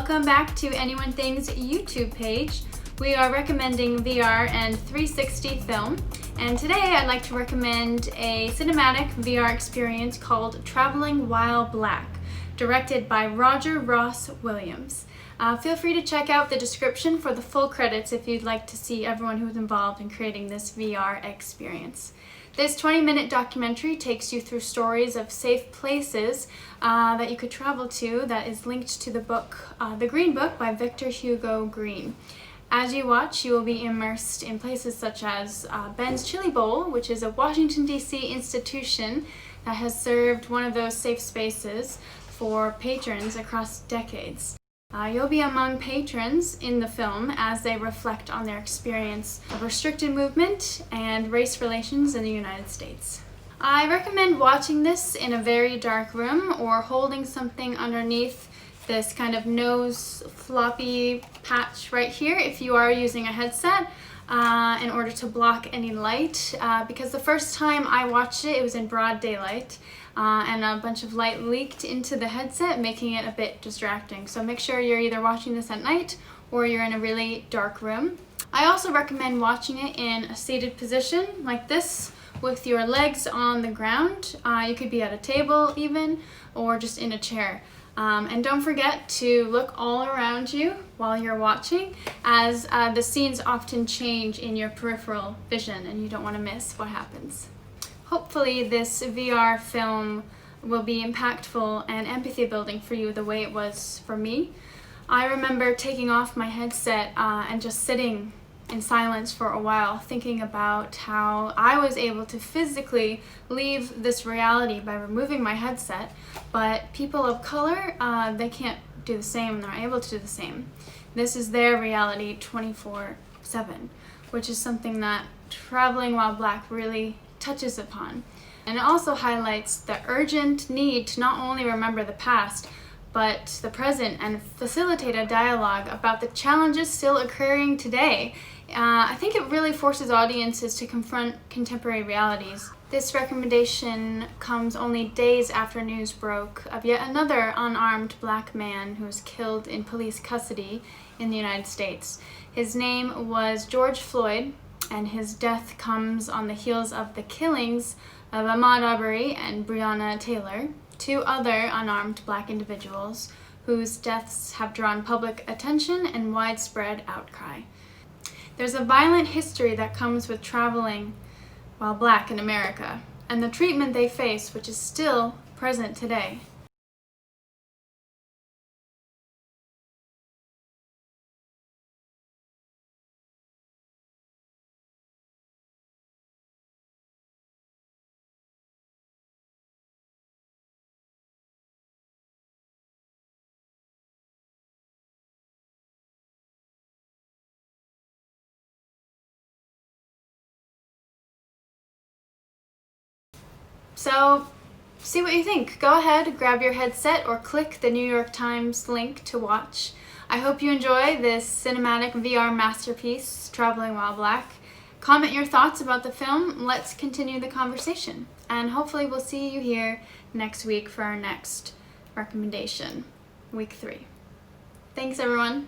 Welcome back to Anyone Things YouTube page. We are recommending VR and 360 film, and today I'd like to recommend a cinematic VR experience called Traveling While Black, directed by Roger Ross Williams. Feel free to check out the description for the full credits if you'd like to see everyone who was involved in creating this VR experience. This 20-minute documentary takes you through stories of safe places that you could travel to that is linked to the book, The Green Book by Victor Hugo Green. As you watch, you will be immersed in places such as Ben's Chili Bowl, which is a Washington, D.C. institution that has served one of those safe spaces for patrons across decades. You'll be among patrons in the film as they reflect on their experience of restricted movement and race relations in the United States. I recommend watching this in a very dark room or holding something underneath this kind of nose floppy patch right here if you are using a headset in order to block any light, because the first time I watched it, it was in broad daylight. And a bunch of light leaked into the headset, making it a bit distracting. So make sure you're either watching this at night or you're in a really dark room. I also recommend watching it in a seated position like this with your legs on the ground. You could be at a table even, or just in a chair. And don't forget to look all around you while you're watching, as the scenes often change in your peripheral vision and you don't want to miss what happens. Hopefully this VR film will be impactful and empathy building for you the way it was for me. I remember taking off my headset and just sitting in silence for a while, thinking about how I was able to physically leave this reality by removing my headset, but people of color, they can't do the same, they're not able to do the same. This is their reality 24/7, which is something that Traveling While Black really touches upon. And it also highlights the urgent need to not only remember the past, but the present, and facilitate a dialogue about the challenges still occurring today. I think it really forces audiences to confront contemporary realities. This recommendation comes only days after news broke of yet another unarmed black man who was killed in police custody in the United States. His name was George Floyd, and his death comes on the heels of the killings of Ahmaud Arbery and Breonna Taylor, two other unarmed black individuals whose deaths have drawn public attention and widespread outcry. There's a violent history that comes with traveling while black in America, and the treatment they face, which is still present today. So, see what you think. Go ahead, grab your headset, or click the New York Times link to watch. I hope you enjoy this cinematic VR masterpiece, Traveling While Black. Comment your thoughts about the film. Let's continue the conversation. And hopefully we'll see you here next week for our next recommendation, week 3. Thanks, everyone.